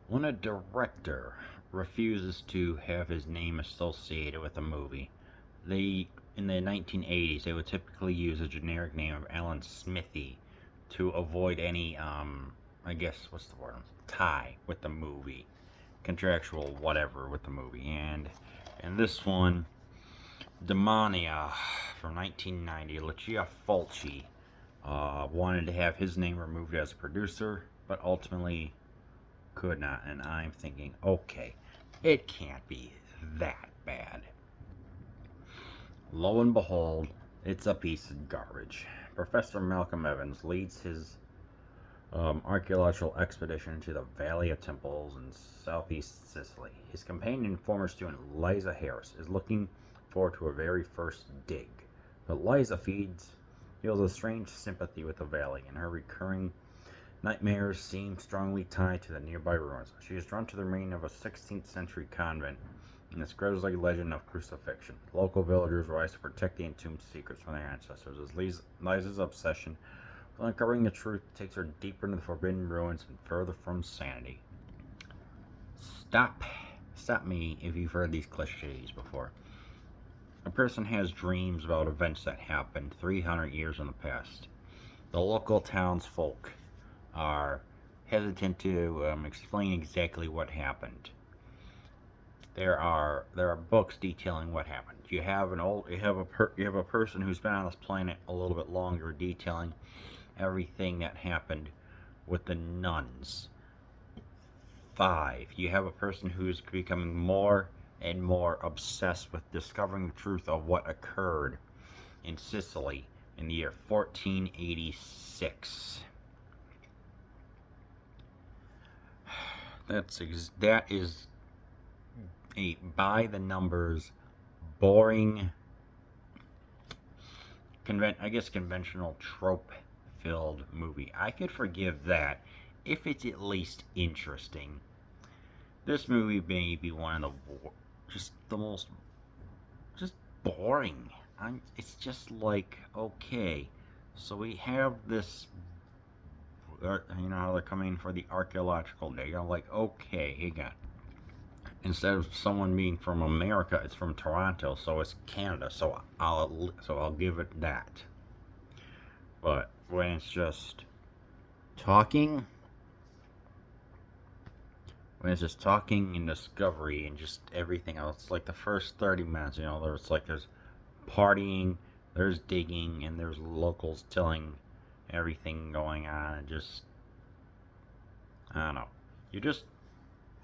When a director refuses to have his name associated with a movie, they in the 1980s they would typically use a generic name of Alan Smithy to avoid any I guess what's the word tie with the movie, contractual whatever with the movie. And in this one, Demonia from 1990, Lucia Fulci wanted to have his name removed as producer, but ultimately could not. And I'm thinking, okay, it can't be that bad. Lo and behold, it's a piece of garbage. Professor Malcolm Evans leads his archaeological expedition into the Valley of Temples in southeast Sicily. His companion and former student, Liza Harris, is looking forward to her very first dig. But Liza feels a strange sympathy with the valley, and her recurring nightmares seem strongly tied to the nearby ruins. She is drawn to the remains of a 16th century convent and its grisly legend of crucifixion. Local villagers rise to protect the entombed secrets from their ancestors as Liza's obsession with uncovering the truth takes her deeper into the forbidden ruins and further from sanity. Stop. Stop me if you've heard these cliches before. A person has dreams about events that happened 300 years in the past. The local townsfolk are hesitant to explain exactly what happened. There are books detailing what happened. You have a person who's been on this planet a little bit longer detailing everything that happened with the nuns. 5. You have a person who's becoming more and more obsessed with discovering the truth of what occurred in Sicily in the year 1486. That is a by the numbers, boring, conventional trope filled movie. I could forgive that if it's at least interesting. This movie may be one of the most just boring. It's just like, okay, so we have this, how they're coming for the archaeological dig. I'm like, okay, you got, instead of someone being from America, it's from Toronto, so it's Canada. So I'll give it that. But when it's just talking, and discovery and just everything else, like the first 30 minutes, there's partying, there's digging, and there's locals telling everything going on, and just, I don't know. You're just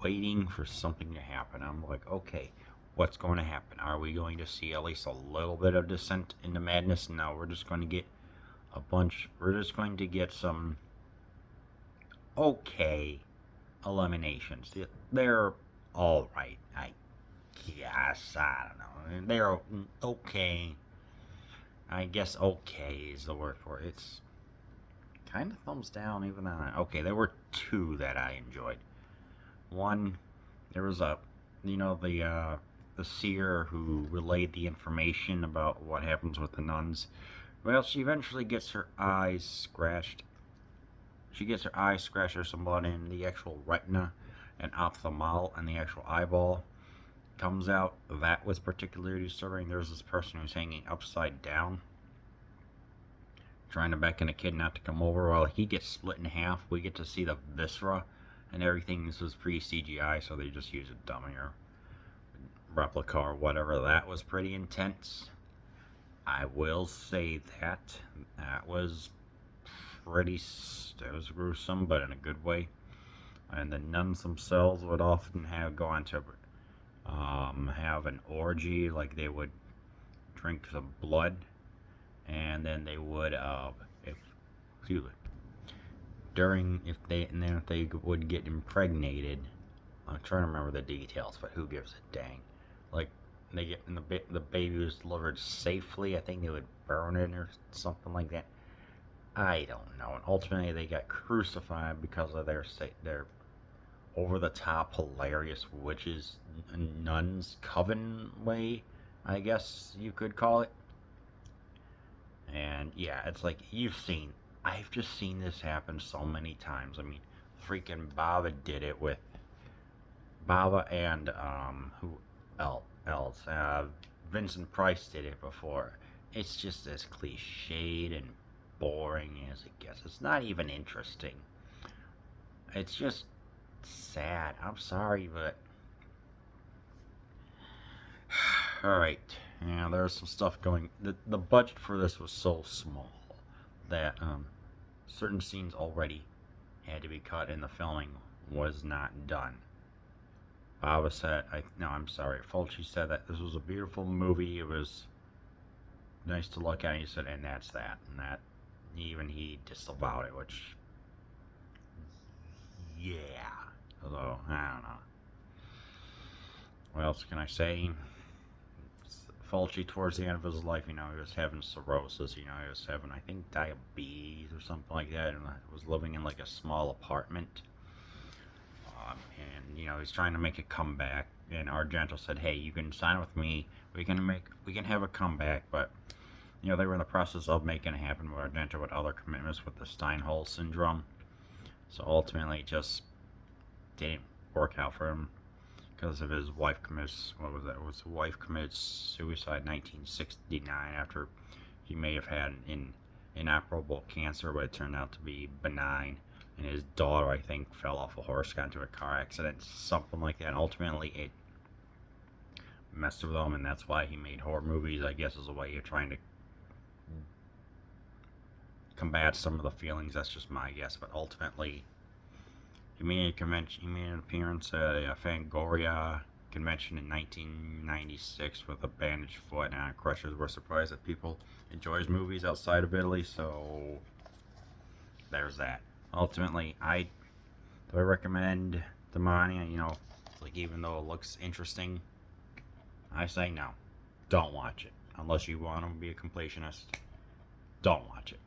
waiting for something to happen. I'm like, okay, what's going to happen? Are we going to see at least a little bit of descent into madness? No, we're just going to get some okay eliminations. They're all right, I guess. I don't know. They're okay. I guess okay is the word for it. It's kind of thumbs down, even though. Okay, there were 2 that I enjoyed. One, there was the seer who relayed the information about what happens with the nuns. Well, she eventually gets her eyes scratched. She gets her eyes scratched. There's some blood in the actual retina and ophthalmal, and the actual eyeball comes out. That was particularly disturbing. There's this person who's hanging upside down, trying to beckon a kid not to come over. While he gets split in half, we get to see the viscera and everything. This was pre-CGI, so they just used a dummy or replica or whatever. That was pretty intense. I will say that was that was gruesome, but in a good way. And the nuns themselves would often go on to have an orgy, like they would drink some blood, and then they would, if they would get impregnated. I'm trying to remember the details, but who gives a dang? Like, they get the baby was delivered safely. I think they would burn it or something like that. I don't know. And ultimately, they got crucified because of their over the top, hilarious witches, nuns, coven way, I guess you could call it. And yeah, it's like I've just seen this happen so many times. I mean, freaking Bava did it with Bava and who else? Vincent Price did it before. It's just as cliched and boring as it gets. It's not even interesting. It's just sad. I'm sorry, but all right. Yeah, there's some stuff going. The budget for this was so small that certain scenes already had to be cut, and the filming was not done. Baba said, no, I'm sorry. Fulci said that this was a beautiful movie. It was nice to look at. He said, and that's that, and that. Even he disavowed it, which, yeah. Although I don't know. What else can I say? Fulci, towards the end of his life, he was having cirrhosis. He was having, I think, diabetes or something like that, and was living in like a small apartment. And he's trying to make a comeback. And Argento said, "Hey, you can sign with me. We can have a comeback." But they were in the process of making it happen with Argento with other commitments with the Steinhol syndrome. So ultimately, it just didn't work out for him because of his wife commits. What was that? His wife commits suicide in 1969 after he may have had an inoperable cancer, but it turned out to be benign. And his daughter, I think, fell off a horse, got into a car accident, something like that. And ultimately, it messed with him, and that's why he made horror movies, I guess, as a way of trying to combat some of the feelings. That's just my guess. But ultimately, he made an appearance at a Fangoria convention in 1996 with a bandaged foot and crutches. We're surprised that people enjoy his movies outside of Italy, so there's that. Ultimately, do I recommend Demonia? Like, even though it looks interesting, I say no. Don't watch it. Unless you want to be a completionist, don't watch it.